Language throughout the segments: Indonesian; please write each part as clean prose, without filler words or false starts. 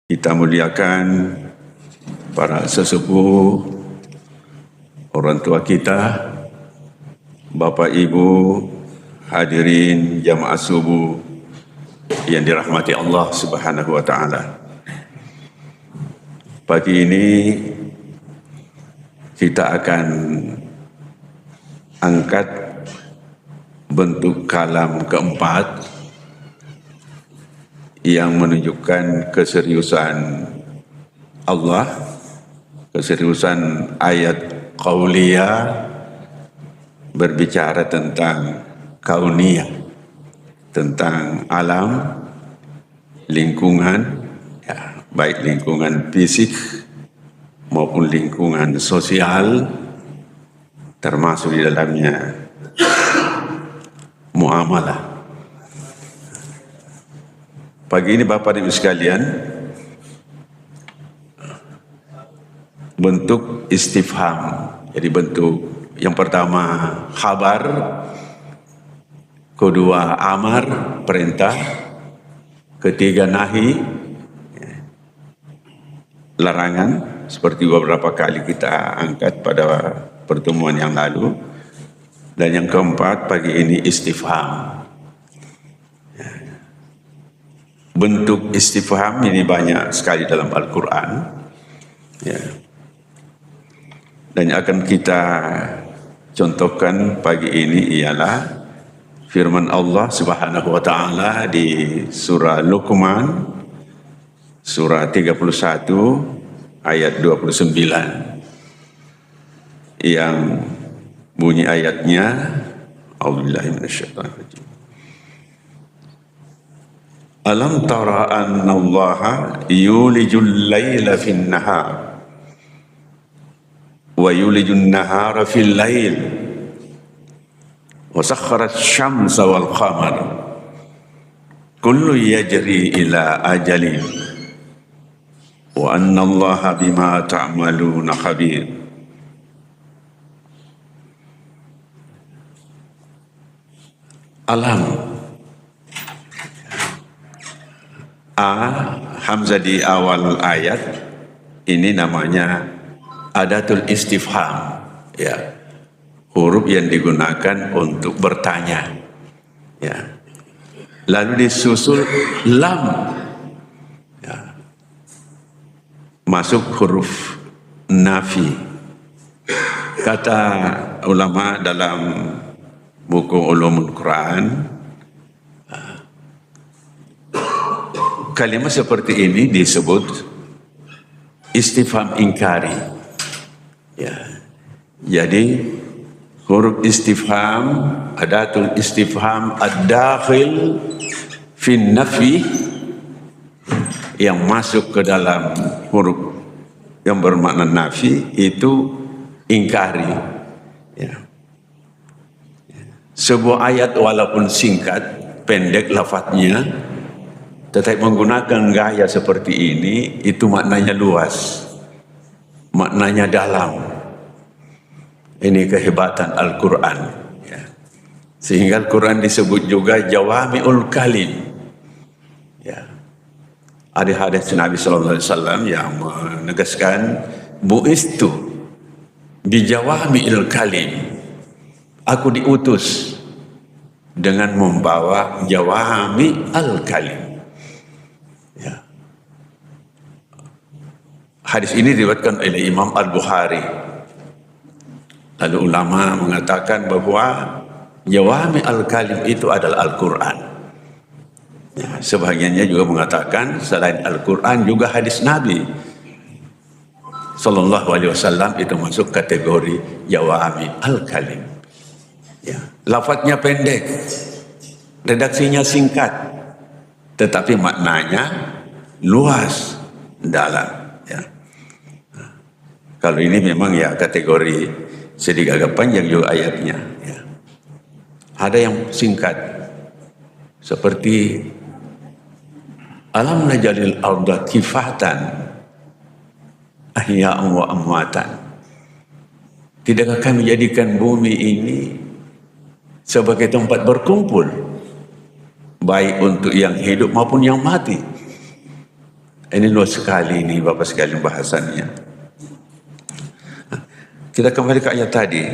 Kita muliakan para sesepuh, orang tua kita, Bapak Ibu, hadirin jamaah subuh yang dirahmati Allah Subhanahu wa Ta'ala. Pagi ini kita akan angkat bentuk kalam keempat yang menunjukkan keseriusan Allah, keseriusan ayat qauliyah berbicara tentang kauniyah, tentang alam, lingkungan, ya, baik lingkungan fisik maupun lingkungan sosial, termasuk di dalamnya muamalah. Pagi ini Bapak dan Ibu sekalian, bentuk istifham. Jadi bentuk yang pertama khabar, kedua amar, perintah, ketiga nahi, larangan, seperti beberapa kali kita angkat pada pertemuan yang lalu. Dan yang keempat pagi ini istifham. Bentuk istifham ini banyak sekali dalam Al-Quran, ya. Dan yang akan kita contohkan pagi ini ialah firman Allah Subhanahu wa Ta'ala di surah Luqman, surah 31 ayat 29, yang bunyi ayatnya, A'udzubillahi minasyaitonirrajim. Alam tara anna Allaha yulijul laila fin nahar wa yulijun nahara fil lail wa sakhkhara asy-syamsa wal qamara kullu yajri ila ajalin wa anna Allaha bima ta'maluna khabir. Alam, hamzah di awal ayat ini namanya adatul istifham, ya, huruf yang digunakan untuk bertanya, ya. Lalu disusul lam, ya, masuk huruf nafi. Kata ulama dalam buku Ulumul Quran, kalimat seperti ini disebut istifham ingkari, ya. Jadi huruf istifham, adatul istifham ad-dakhil fin nafi, yang masuk ke dalam huruf yang bermakna nafi itu ingkari, ya. Sebuah ayat walaupun singkat, pendek lafadznya, tetapi menggunakan gaya seperti ini, itu maknanya luas, maknanya dalam. Ini kehebatan Al-Quran, ya. Sehingga Al-Quran disebut juga jawami'ul kalim, ya. Ada hadis Nabi SAW yang menegaskan, bu'istu bijawami'il kalim, aku diutus dengan membawa jawami'al kalim. Hadis ini diriwayatkan oleh Imam Al-Bukhari. Lalu ulama mengatakan bahwa jawami al-kalim itu adalah Al-Quran. Ya, sebagiannya juga mengatakan selain Al-Quran juga hadis Nabi Sallallahu Alaihi Wasallam itu masuk kategori jawami al-kalim. Ya, lafadznya pendek, redaksinya singkat, tetapi maknanya luas, dalam. Ya. Kalau ini memang ya kategori sedikit agak panjang juga ayatnya, ya. Ada yang singkat seperti alam najalil arda kifatan ahya'an wa amwatan. Tidakkah kami jadikan bumi ini sebagai tempat berkumpul, baik untuk yang hidup maupun yang mati. Ini luas sekali ini Bapak sekalian bahasannya. Kita kembali ke ayat tadi.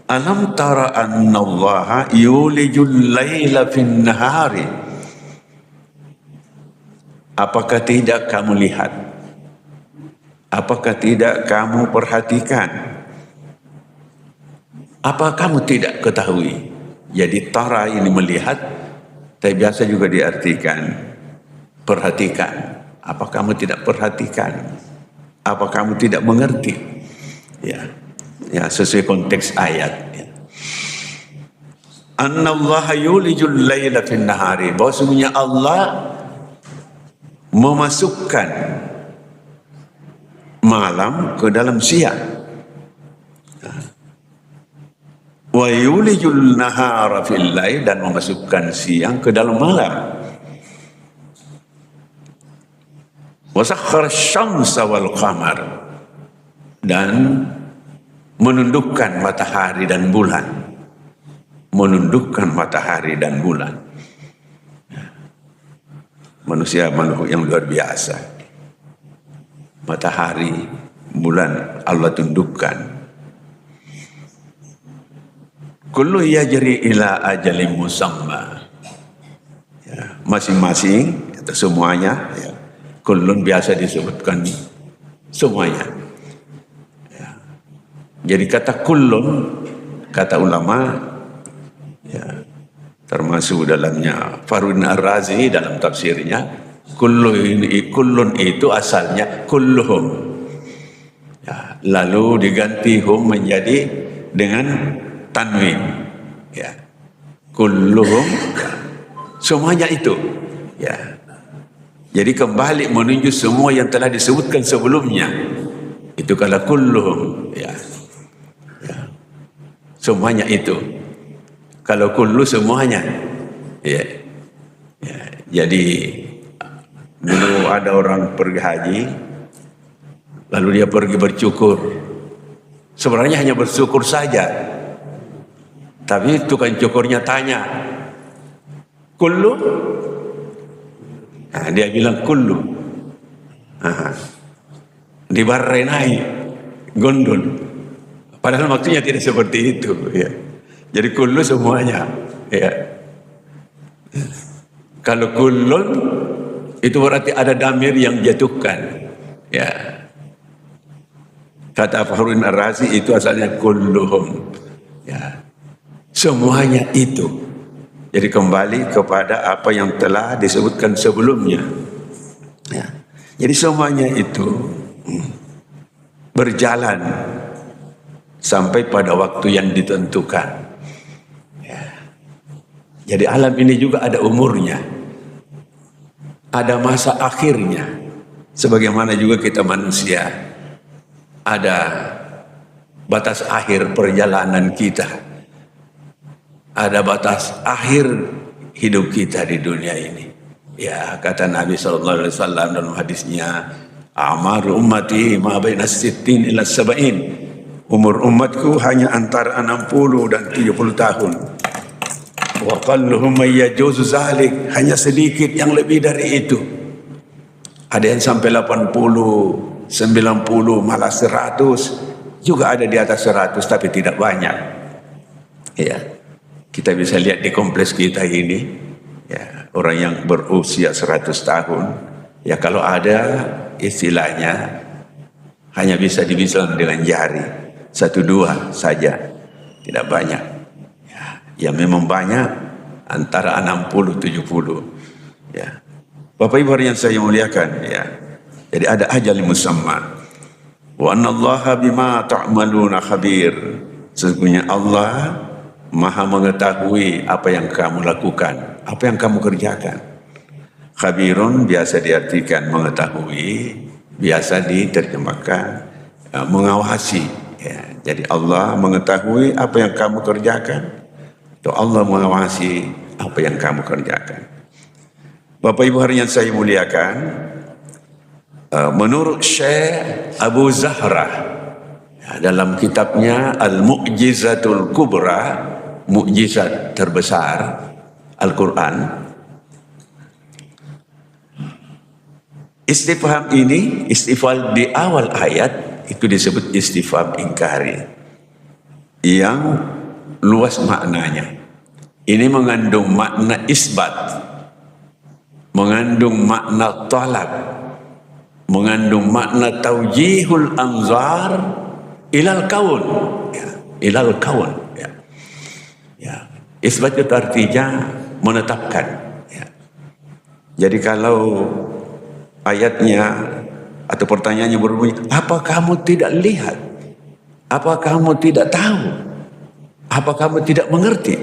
Alam tara annallaha yulijul laila fin nahari. Apakah tidak kamu lihat? Apakah tidak kamu perhatikan? Apa kamu tidak ketahui? Jadi tara ini melihat, tapi biasa juga diartikan perhatikan. Apa kamu tidak perhatikan? Apa kamu tidak mengerti? Ya, sesuai konteks ayat. Ya. Annallaha yulijul laila fin nahari. Bahwasanya Allah memasukkan malam ke dalam siang. Wa yulijul nahara fil lail, dan memasukkan siang ke dalam malam. Wa sakhkhara asy-syamsa wal qamar, dan menundukkan matahari dan bulan. Menundukkan matahari dan bulan. Manusia makhluk yang luar biasa. Matahari, bulan Allah tundukkan. Kullu yajri ila ajalin musamma. Ya, masing-masing atau semuanya, ya. Kullun biasa disebutkan semuanya. Ya. Jadi kata kullun, kata ulama, ya, termasuk dalamnya Farudin Ar-Razi dalam tafsirnya, kullun itu asalnya kulluhum. Ya, lalu diganti hum menjadi dengan tanwin, ya, kulluhum, ya, semuanya itu, ya. Jadi kembali menunjuk semua yang telah disebutkan sebelumnya. Itu kalau kulluhum, ya, ya, semuanya itu. Kalau kullu semuanya, ya, ya. Jadi dulu ada orang pergi haji, lalu dia pergi bercukur. Sebenarnya hanya bersyukur saja. Tapi tukang cukurnya tanya, kullu? Nah, dia bilang kullu. Dibarrenai, gondol. Padahal maksudnya tidak seperti itu. Ya. Jadi kullu semuanya. Ya. Kalau kullun itu berarti ada damir yang jatuhkan. Ya. Kata Farudin Ar-Razi itu asalnya kulluhum. Ya. Semuanya itu. Jadi kembali kepada apa yang telah disebutkan sebelumnya. Ya. Jadi semuanya itu berjalan sampai pada waktu yang ditentukan. Ya. Jadi alam ini juga ada umurnya. Ada masa akhirnya. Sebagaimana juga kita manusia. Ada batas akhir perjalanan kita. Ada batas akhir hidup kita di dunia ini. Ya, kata Nabi SAW dalam hadisnya, A'maru ummati ma baina sittin ila sab'in. Umur umatku hanya antara 60 dan 70 tahun. Wa qalluhum may yajuzu zalik, hanya sedikit yang lebih dari itu. Ada yang sampai 80, 90, malah 100. Juga ada di atas 100 tapi tidak banyak. Ya. Kita bisa lihat di kompleks kita ini, ya, orang yang berusia 100 tahun, ya kalau ada istilahnya hanya bisa dibilang dengan jari, 1-2 saja, tidak banyak. Ya memang banyak antara 60-70. Ya. Bapak Ibu yang saya muliakan, ya. Jadi ada ajal musamma. Wa annallaha bima ta'maluna khabir. Sesungguhnya Allah Maha mengetahui apa yang kamu lakukan, apa yang kamu kerjakan. Khabirun biasa diartikan mengetahui, biasa diterjemahkan mengawasi. Ya, jadi Allah mengetahui apa yang kamu kerjakan, atau Allah mengawasi apa yang kamu kerjakan. Bapak Ibu yang saya muliakan, menurut Syekh Abu Zahra, ya, dalam kitabnya Al-Mu'jizatul Kubra, mukjizat terbesar Al-Quran, Istifham ini, istifham di awal ayat itu disebut istifham ingkari yang luas maknanya. Ini mengandung makna isbat, mengandung makna talab, mengandung makna taujihul anzar ilal kaun, ya, ilal kaun. Ya. Ya. Isbat itu artinya menetapkan. Ya. Jadi kalau ayatnya atau pertanyaannya berbunyi, apa kamu tidak lihat? Apa kamu tidak tahu? Apa kamu tidak mengerti?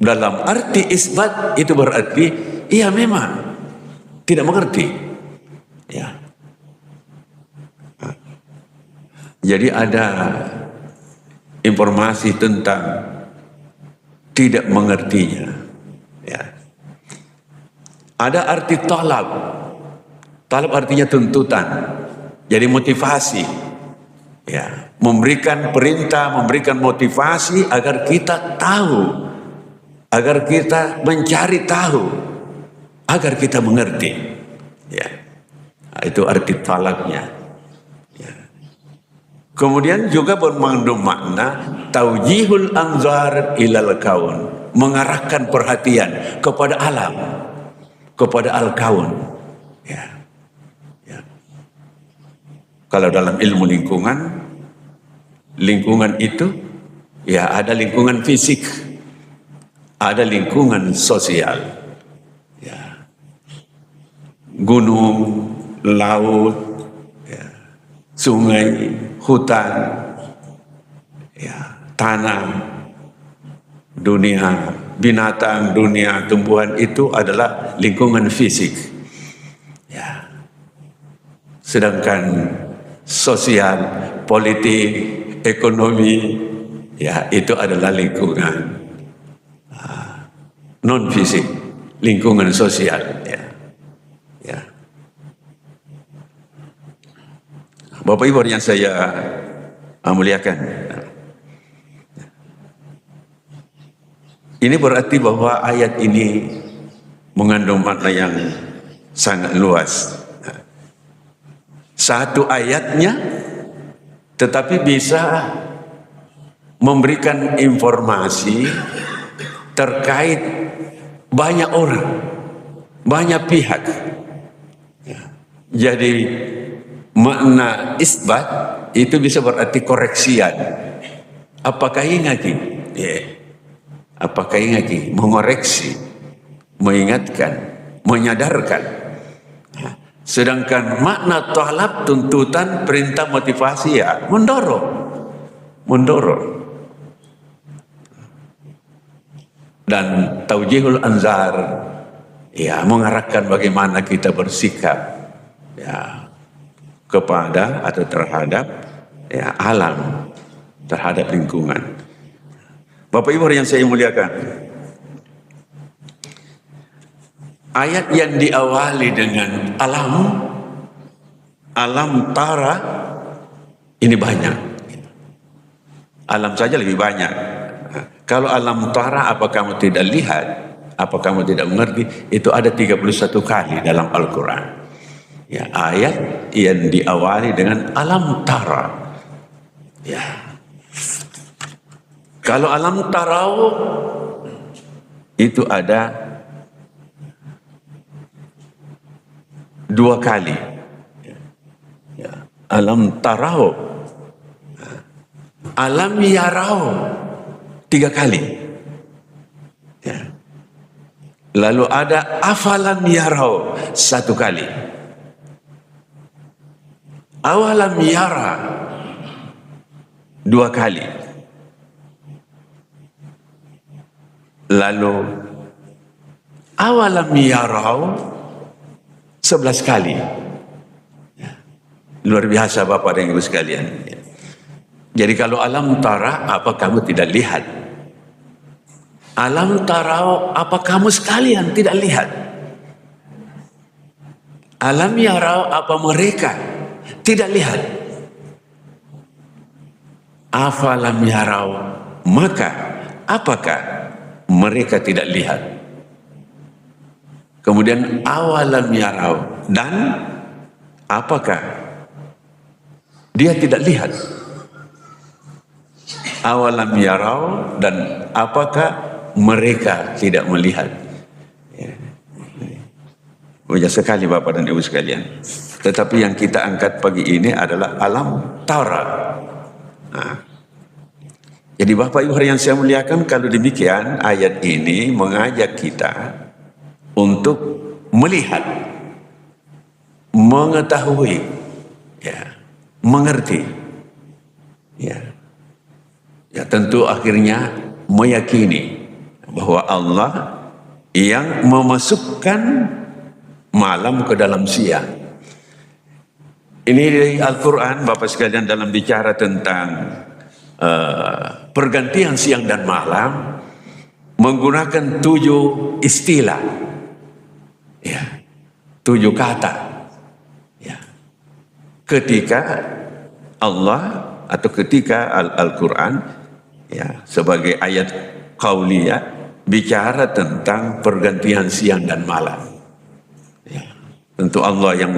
Dalam arti isbat itu berarti iya memang tidak mengerti. Ya. Jadi ada informasi tentang tidak mengertinya. Ya. Ada arti talab. Talab artinya tuntutan. Jadi motivasi. Ya, memberikan perintah, memberikan motivasi agar kita tahu, agar kita mencari tahu, agar kita mengerti. Ya. Nah, itu arti talabnya. Ya. Kemudian juga bermandung makna taujihul anzar ilal kaun, mengarahkan perhatian kepada alam, kepada al-kaun. Ya. Ya. Kalau dalam ilmu lingkungan, lingkungan itu ya ada lingkungan fisik, ada lingkungan sosial. Ya. Gunung, laut, ya. Sungai, hutan, ya, tanah, dunia binatang, dunia tumbuhan itu adalah lingkungan fisik. Ya. Sedangkan sosial, politik, ekonomi, ya itu adalah lingkungan non fisik, lingkungan sosial. Ya. Ya. Bapak Ibu yang saya muliakan, ini berarti bahwa ayat ini mengandung makna yang sangat luas. Satu ayatnya tetapi bisa memberikan informasi terkait banyak orang, banyak pihak. Jadi makna isbat itu bisa berarti koreksian. Apakah ingat? Ya. Apakah ingat? Mengoreksi, mengingatkan, menyadarkan. Sedangkan makna talab, tuntutan, perintah, motivasi ya mendorong, mendorong. Dan taujihul anzar ya mengarahkan bagaimana kita bersikap ya kepada atau terhadap ya alam, terhadap lingkungan. Bapak Ibu yang saya muliakan, ayat yang diawali dengan alam tara ini banyak. Alam saja lebih banyak. Kalau alam tara apa kamu tidak lihat, apa kamu tidak mengerti, itu ada 31 kali dalam Al-Quran. Ya, ayat yang diawali dengan alam tara. Ya. Kalau alam tarau itu ada 2 kali. Ya. Alam tarau, alam yarau 3 kali. Ya. Lalu ada afalam yarau 1 kali. Awalam yara 2 kali. Lalu awalam yarau 11 kali. Ya. Luar biasa Bapak dan Ibu sekalian. Ya. Jadi kalau alam tara apa kamu tidak lihat? Alam tarau apa kamu sekalian tidak lihat? Alam yarau apa mereka tidak lihat? Afalam yarau maka apakah mereka tidak lihat? Kemudian awalam yarau, dan apakah dia tidak lihat? Awalam yarau, dan apakah mereka tidak melihat? Ya. Banyak sekali Bapak dan Ibu sekalian. Tetapi yang kita angkat pagi ini adalah alam tara. Nah, jadi Bapak Ibu yang saya muliakan, kalau demikian ayat ini mengajak kita untuk melihat, mengetahui, ya, mengerti, ya, ya tentu akhirnya meyakini bahwa Allah yang memasukkan malam ke dalam siang. Ini dari Al-Quran Bapak sekalian, dalam bicara tentang pergantian siang dan malam, menggunakan 7 istilah. Ya, 7 kata. Ya. Ketika Allah atau ketika Al-Quran, ya, sebagai ayat qauliyah bicara tentang pergantian siang dan malam. Ya. Tentu Allah yang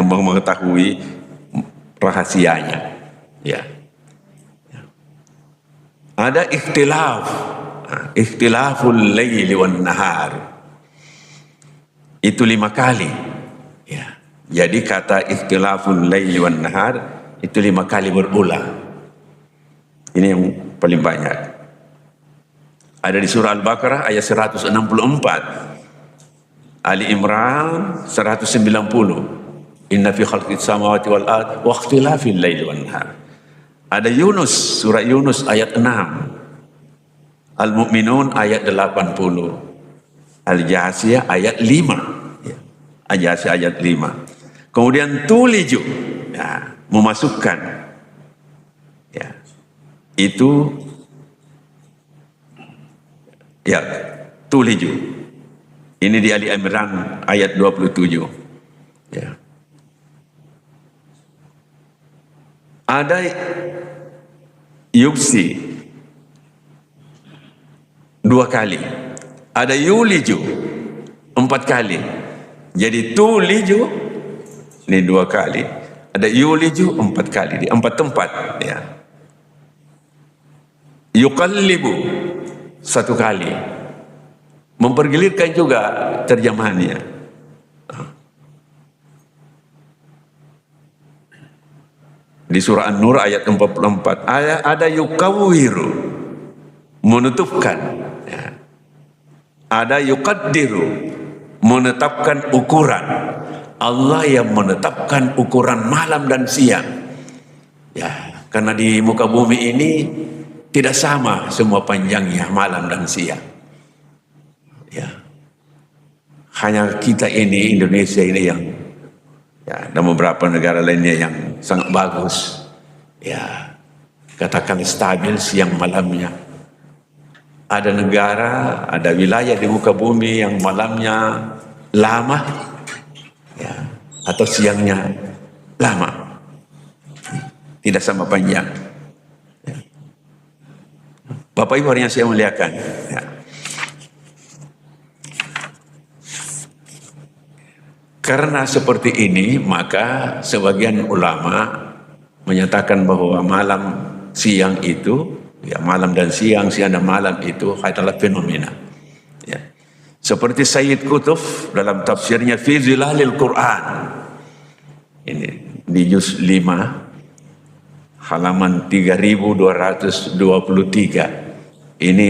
mengetahui rahasianya. Ya. Ya. Ada ikhtilaf, ikhtilaful laili wan nahar. Itu 5 kali. Ya. Jadi kata ikhtilaful laili wan nahar itu 5 kali berulang. Ini yang paling banyak. Ada di surah Al-Baqarah ayat 164. Ali Imran 190. Inna fi khalqis samawati wal ard wa ikhtilafil laili wan nahar. Ada Yunus, surah Yunus ayat 6. Al-Mu'minun ayat 80. Al-Jasiyah ayat 5. Ya. Al-Jasiyah ayat 5. Kemudian tuliju, ya, memasukkan. Ya. Itu ya, tuliju. Ini di Ali Imran ayat 27. Ya. Ada yubsi 2 kali. Ada yuliju 4 kali. Jadi tuliju ini 2 kali. Ada yuliju 4 kali di 4 tempat. Ya. Yuqallibu 1 kali. Mempergilirkan juga terjemahannya. Di surah An-Nur ayat 44. Ada yukawiru, menutupkan. Ya. Ada yuqaddiru, menetapkan ukuran. Allah yang menetapkan ukuran malam dan siang. Ya, karena di muka bumi ini tidak sama semua panjangnya malam dan siang. Ya. Hanya kita ini, Indonesia ini yang, ya, dan beberapa negara lainnya yang sangat bagus. Ya, katakan stabil siang malamnya. Ada negara, ada wilayah di muka bumi yang malamnya lama, ya, atau siangnya lama, tidak sama panjang. Ya. Bapak Ibu yang saya muliakan, ya. Karena seperti ini, maka sebagian ulama menyatakan bahwa malam siang itu, ya, malam dan siang, siang dan malam itu adalah fenomena. Ya. Seperti Sayyid Qutb dalam tafsirnya Fi Zilalil Quran. Ini di juz 5 halaman 3223. Ini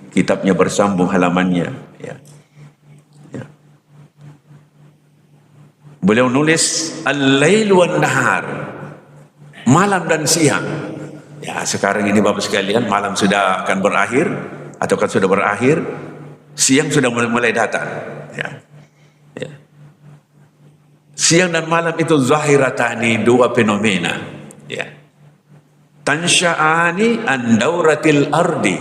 kitabnya bersambung halamannya. Ya. Ya. Beliau nulis al-lail wan nahar, malam dan siang. Ya, sekarang ini Bapak sekalian, malam sudah akan berakhir atau kan sudah berakhir, siang sudah mulai datang. Ya. Ya. Siang dan malam itu zahiratani, 2 fenomena. Ya. Tansya'ani an dauratil ardi,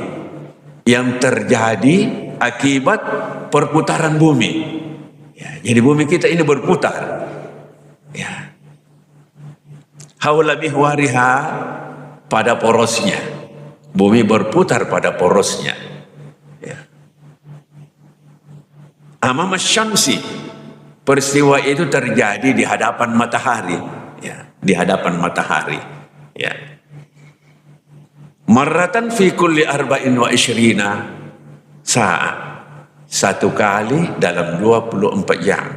yang terjadi akibat perputaran bumi. Ya, jadi bumi kita ini berputar. Ya. Haula mihwariha, pada porosnya. Bumi berputar pada porosnya. Ya. Amama syamsi, peristiwa itu terjadi di hadapan matahari, ya, di hadapan matahari, ya. Marratan fi kulli arba'in wa isyrina saat, satu kali dalam 24 jam,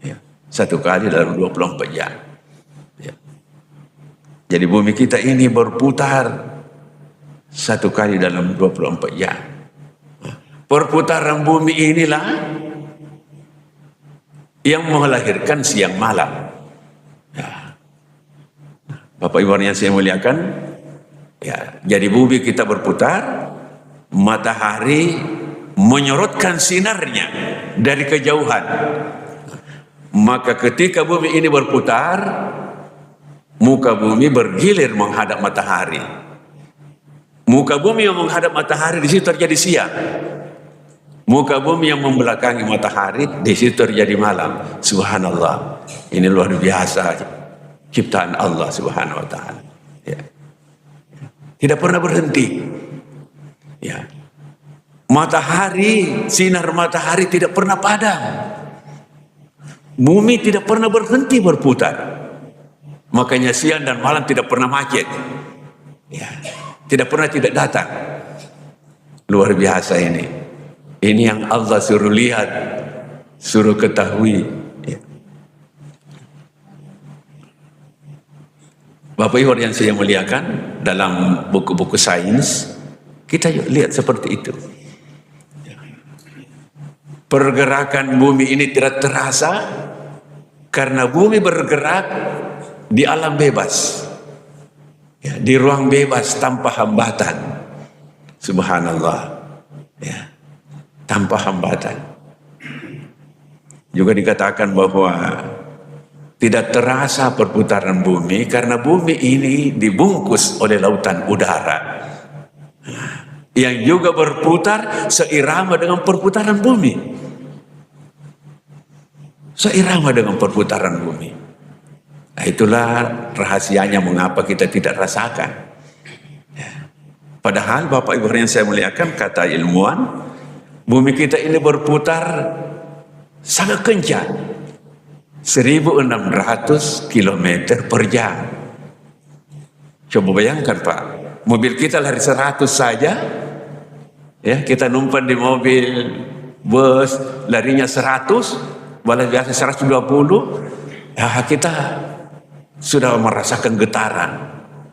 ya. Satu kali dalam 24 jam, ya. Jadi bumi kita ini berputar satu kali dalam 24 jam. Perputaran bumi inilah yang melahirkan siang malam, ya. Bapak Ibu yang saya muliakan, ya, jadi bumi kita berputar, matahari menyorotkan sinarnya dari kejauhan. Maka ketika bumi ini berputar, muka bumi bergilir menghadap matahari. Muka bumi yang menghadap matahari, di situ terjadi siang. Muka bumi yang membelakangi matahari, di situ terjadi malam. Subhanallah, ini luar biasa ciptaan Allah Subhanahu wa taala, ya. Tidak pernah berhenti, ya. Matahari, sinar matahari tidak pernah padam. Bumi tidak pernah berhenti berputar. Makanya siang dan malam tidak pernah macet, ya. Tidak pernah tidak datang. Luar biasa ini. Ini yang Allah suruh lihat, suruh ketahui, ya. Bapak Ibu yang saya muliakan, dalam buku-buku sains kita lihat seperti itu. Pergerakan bumi ini tidak terasa karena bumi bergerak di alam bebas, ya, di ruang bebas tanpa hambatan. Subhanallah, ya, tanpa hambatan. Juga dikatakan bahwa tidak terasa perputaran bumi karena bumi ini dibungkus oleh lautan udara yang juga berputar seirama dengan perputaran bumi. Seirama dengan perputaran bumi. Nah, itulah rahasianya mengapa kita tidak rasakan. Padahal Bapak Ibu yang saya muliakan, kata ilmuwan, bumi kita ini berputar sangat kencang, 1.600 km per jam. Coba bayangkan Pak, mobil kita lari 100 saja, ya, kita numpang di mobil bus larinya 100, balas biasa 120, ya, kita sudah merasakan getaran,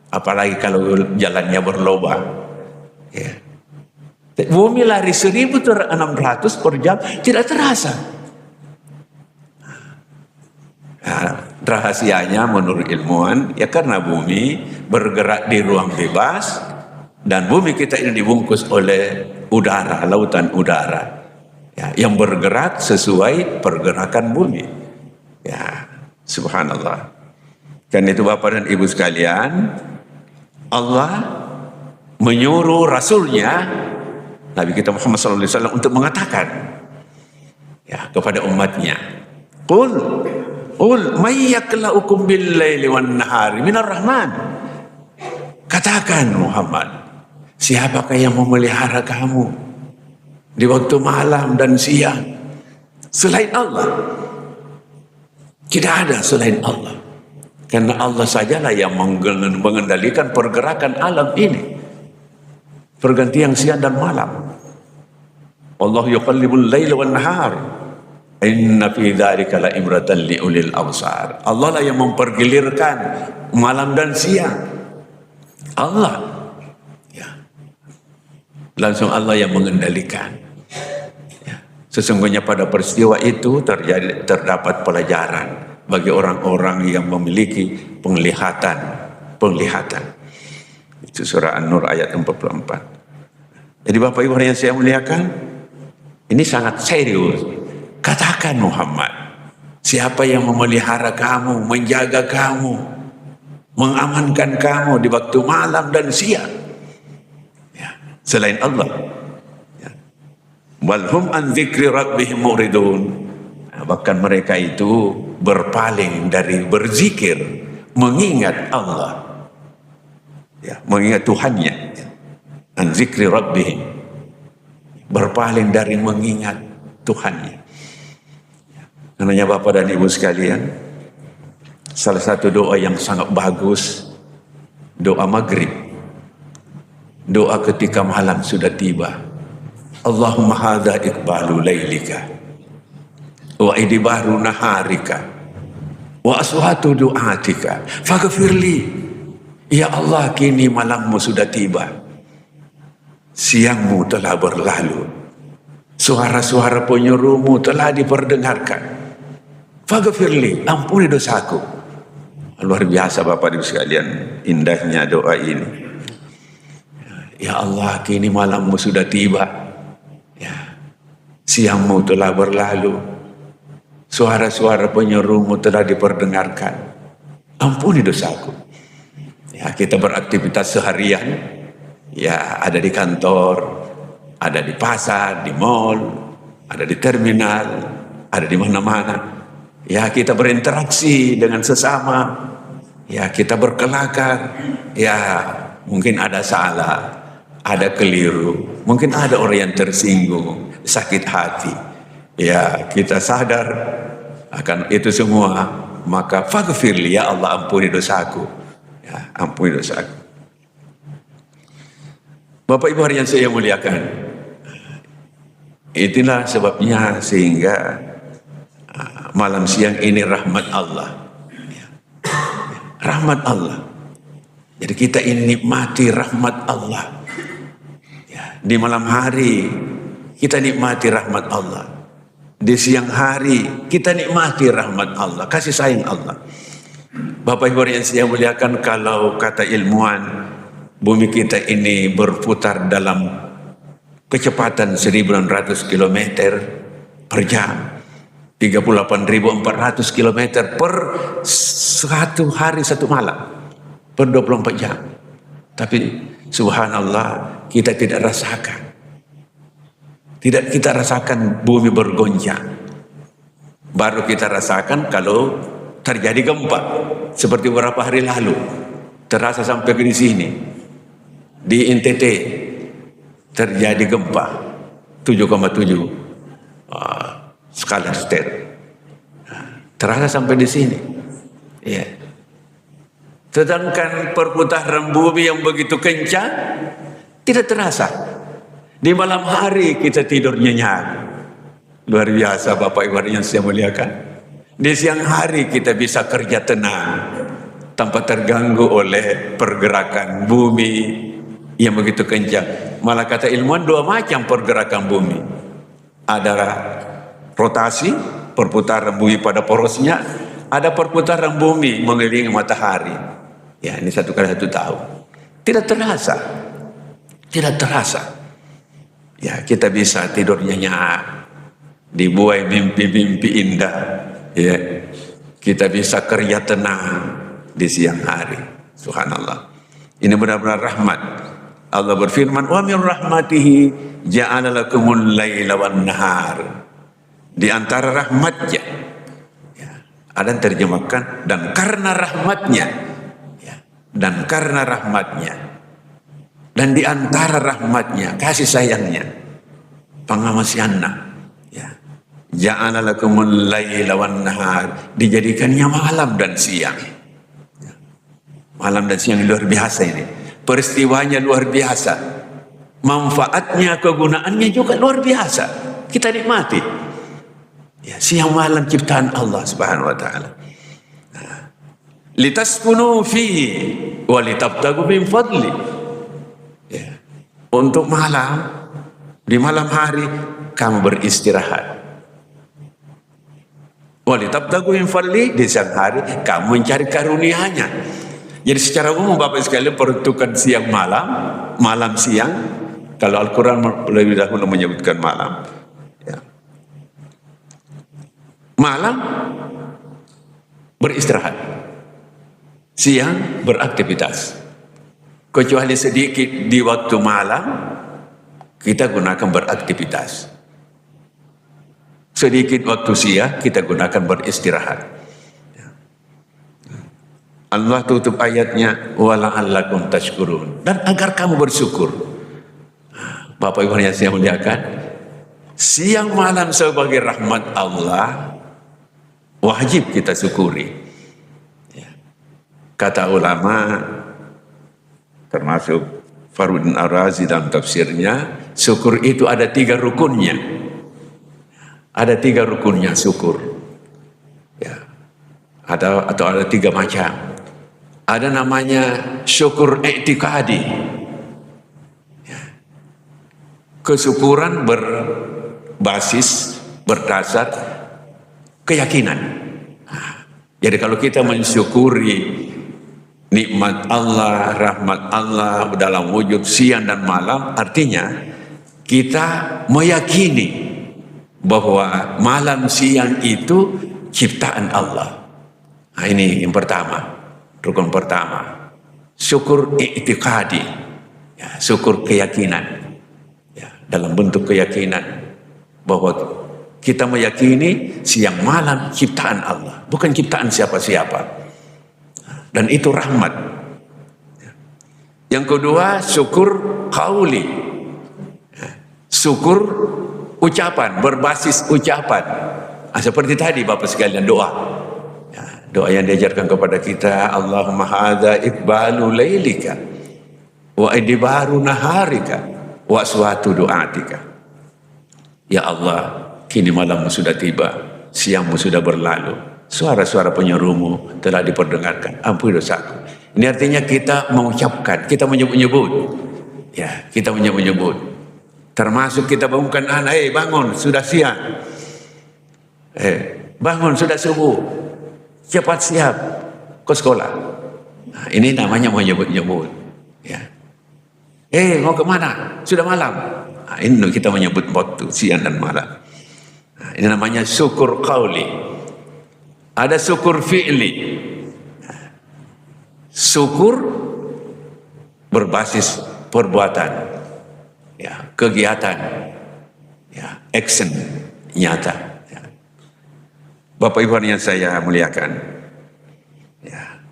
apalagi kalau jalannya berlobang, ya. Bumi lari 1.600 per jam tidak terasa. Nah, rahasianya menurut ilmuwan, ya karena bumi bergerak di ruang bebas dan bumi kita ini dibungkus oleh udara, lautan udara, ya, yang bergerak sesuai pergerakan bumi. Ya, subhanallah. Karena itu Bapak dan Ibu sekalian, Allah menyuruh Rasulnya Nabi kita Muhammad SAW untuk mengatakan, ya, kepada umatnya, Qul may yakla'ukum bil-laili wan-nahari minar rahman. Katakan Muhammad, siapakah yang memelihara kamu di waktu malam dan siang selain Allah? Tidak ada selain Allah. Karena Allah sajalah yang mengendalikan pergerakan alam ini, pergantian siang dan malam. Allah yuqallibul laila wan nahar. Inna fi dzalika la ibratan li ulil absar. Allah lah yang mempergilirkan malam dan siang. Allah, ya. Langsung Allah yang mengendalikan. Ya. Sesungguhnya pada peristiwa itu terdapat pelajaran bagi orang-orang yang memiliki penglihatan. Itu surah An-Nur ayat 44. Jadi Bapak Ibu yang saya muliakan, ini sangat serius. Katakan Muhammad, siapa yang memelihara kamu, menjaga kamu, mengamankan kamu di waktu malam dan siang, ya, selain Allah. Ya. Walhum an dzikri rabbihim muridun. Nah, bahkan mereka itu berpaling dari berzikir, mengingat Allah, ya, mengingat Tuhannya. An dzikri rabbihim, berpaling dari mengingat Tuhannya. Karenanya Bapak dan Ibu sekalian, salah satu doa yang sangat bagus, doa maghrib. Doa ketika malam sudah tiba. Allahumma hadha iqbalu laylika wa idbaru naharika wa aswatu du'atika faghfirli. Ya Allah, kini malammu sudah tiba, siangmu telah berlalu, suara-suara penyerumu telah diperdengarkan. Faghfirli, ampuni dosaku. Luar biasa Bapak Ibu sekalian, indahnya doa ini. Ya Allah, kini malammu sudah tiba, ya, siangmu telah berlalu, suara-suara penyerumu telah diperdengarkan. Ampuni dosaku. Ya, kita beraktivitas seharian, ya, ada di kantor, ada di pasar, di mall, ada di terminal, ada di mana-mana. Ya, kita berinteraksi dengan sesama, ya, kita berkelakar, ya, mungkin ada salah, ada keliru, mungkin ada orang yang tersinggung, sakit hati. Ya, kita sadar akan itu semua, maka faghfirli, ya Allah, ampuni dosaku. Ya, ampuni dosaku. Bapak Ibu yang saya muliakan, itulah sebabnya sehingga malam siang ini rahmat Allah. Ya, rahmat Allah. Jadi kita ini nikmati rahmat Allah. Di malam hari kita nikmati rahmat Allah, di siang hari kita nikmati rahmat Allah, kasih sayang Allah. Bapak Ibu yang saya muliakan, kalau kata ilmuwan, bumi kita ini berputar dalam kecepatan 1.600 km per jam, 38.400 km per satu hari satu malam, per 24 jam. Tapi subhanallah, kita tidak rasakan. Tidak kita rasakan bumi bergoncang. Baru kita rasakan kalau terjadi gempa. Seperti beberapa hari lalu. Terasa sampai ke di sini. Di NTT terjadi gempa 7,7 skala Richter. Terasa sampai di sini. Iya. Sedangkan perputaran bumi yang begitu kencang tidak terasa. Di malam hari kita tidur nyenyak. Luar biasa Bapak Ibu yang saya muliakan. Di siang hari kita bisa kerja tenang tanpa terganggu oleh pergerakan bumi yang begitu kencang. Malah kata ilmuwan, dua macam pergerakan bumi. Ada rotasi, perputaran bumi pada porosnya, ada perputaran bumi mengelilingi matahari. Ya, ini 1 kali 1 tahun. Tidak terasa. Tidak terasa. Ya, kita bisa tidur nyenyak, dibuai mimpi-mimpi indah. Ya, kita bisa kerja tenang di siang hari. Subhanallah. Ini benar-benar rahmat. Allah berfirman, "Wa min rahmatihi ja'ala lakumul laila wan nahar." Di antara rahmatnya, ya, ada yang terjemahkan, dan karena rahmatnya, ya, dan karena rahmatnya, dan di antara rahmatnya, kasih sayangnya, pengawasiannya, ya, ja'ala lakumul laila wan nahar, dijadikannya malam dan siang. Ya, malam dan siang luar biasa ini. Peristiwanya luar biasa. Manfaatnya, kegunaannya juga luar biasa. Kita nikmati. Ya, siang malam ciptaan Allah Subhanahu wa taala. Litaskunu fi wa litabtagu min fadli. Ya. Untuk malam, di malam hari kamu beristirahat. Wa litabtagu min fadli, di siang hari kamu mencari karunia-Nya. Jadi secara umum Bapak sekalian peruntukan siang malam, malam siang. Kalau Al-Quran lebih dahulu menyebutkan malam. Ya. Malam beristirahat, siang beraktivitas. Kecuali sedikit di waktu malam kita gunakan beraktivitas. Sedikit waktu siang kita gunakan beristirahat. Allah tutup ayatnya, wala'allakum tashkurun, dan agar kamu bersyukur. Bapak Ibu yang saya muliakan, siang malam sebagai rahmat Allah, wajib kita syukuri. Ya. Kata ulama, termasuk Fakhruddin Ar-Razi dalam tafsirnya, syukur itu ada 3 rukunnya. Ada 3 rukunnya syukur. Ya. Atau ada 3 macam. Ada namanya syukur i'tiqadi. Ya. Kesyukuran berbasis, berdasar keyakinan. Nah, jadi kalau kita mensyukuri nikmat Allah, rahmat Allah dalam wujud siang dan malam, artinya kita meyakini bahwa malam siang itu ciptaan Allah. Nah, ini yang pertama, rukun pertama, syukur i'tiqadi, ya, syukur keyakinan, ya, dalam bentuk keyakinan bahwa kita meyakini siang malam ciptaan Allah, bukan ciptaan siapa-siapa. Dan itu rahmat. Yang kedua, syukur qauli. Syukur ucapan, berbasis ucapan. Seperti tadi Bapak sekalian doa. Doa yang diajarkan kepada kita, Allahumma hadza iqbalu lailika wa idbaru naharika wa suatu du'atika. Ya Allah, kini malammu sudah tiba, siangmu sudah berlalu, suara-suara penyerumu telah diperdengarkan, ampuni dosaku. Ini artinya kita mengucapkan, kita menyebut-nyebut. Ya, kita menyebut-nyebut. Termasuk kita bangunkan anak, bangun, sudah siang. Bangun, sudah subuh. Cepat siap ke sekolah. Nah, ini namanya menyebut-nyebut. Ya. Mau kemana? Sudah malam. Nah, ini kita menyebut waktu siang dan malam. Nah, ini namanya syukur qauli. Ada syukur fi'li. Syukur berbasis perbuatan, ya, kegiatan, ya, action nyata. Ya. Bapak Ibu yang saya muliakan, ya.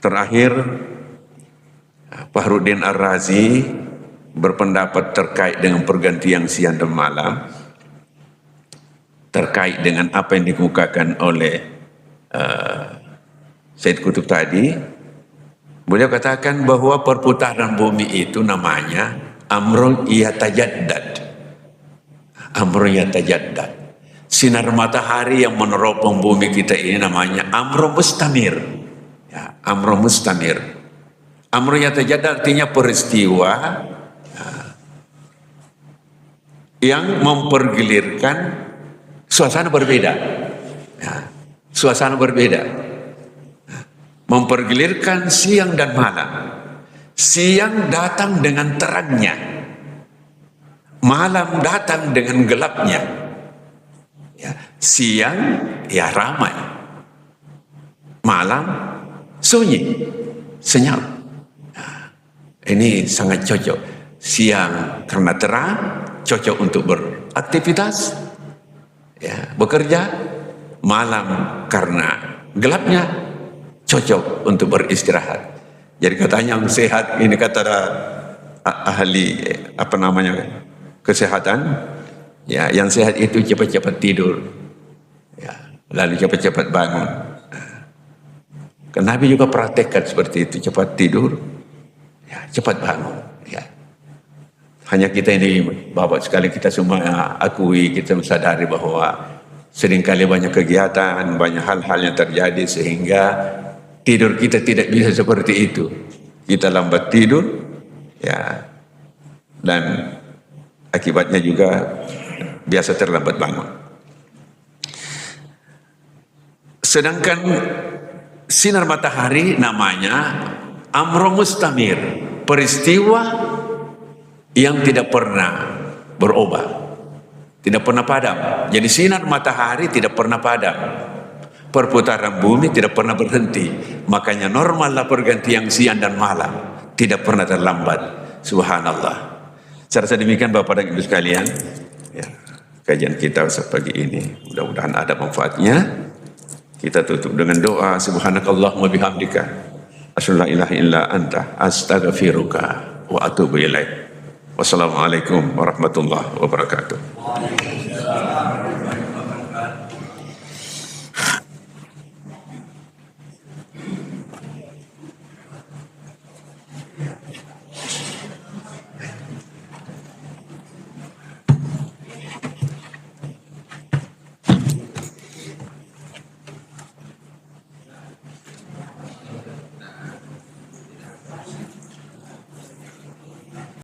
Terakhir, Fakhruddin Ar-Razi berpendapat terkait dengan pergantian siang dan malam, terkait dengan apa yang dikemukakan oleh Said Qutb tadi. Beliau katakan bahwa perputaran bumi itu namanya amrun yatajaddad. Amrun yatajaddad. Sinar matahari yang meneropong bumi kita ini namanya amrun mustamir. Ya, amrun mustamir. Amrun yatajaddad artinya peristiwa yang mempergilirkan suasana berbeda. Ya, suasana berbeda. Mempergilirkan siang dan malam. Siang datang dengan terangnya, malam datang dengan gelapnya. Ya, siang ya ramai, malam sunyi, senyap. Nah, ini sangat cocok. Siang karena terang, cocok untuk beraktivitas, ya, bekerja. Malam karena gelapnya, cocok untuk beristirahat. Jadi katanya yang sehat, ini kata ahli kesehatan, ya, yang sehat itu cepat-cepat tidur, ya, lalu cepat-cepat bangun. Nabi juga praktekkan seperti itu, cepat tidur, ya, cepat bangun. Ya. Hanya kita ini, Bapak sekali, kita semua akui, kita sadari bahwa seringkali banyak kegiatan, banyak hal-hal yang terjadi sehingga tidur kita tidak bisa seperti itu. Kita lambat tidur, ya, dan akibatnya juga biasa terlambat bangun. Sedangkan sinar matahari namanya amrun mustamir, peristiwa yang tidak pernah berubah, tidak pernah padam. Jadi sinar matahari tidak pernah padam. Perputaran bumi tidak pernah berhenti. Makanya normallah pergantian siang dan malam, tidak pernah terlambat. Subhanallah. Secara sedemikian Bapak dan Ibu sekalian, ya, kajian kita pagi ini mudah-mudahan ada manfaatnya. Kita tutup dengan doa. Subhanakallahumma bihamdika asyhadu an la ilaha illa anta astaghfiruka wa atubu ilaik. Wassalamualaikum warahmatullahi wabarakatuh.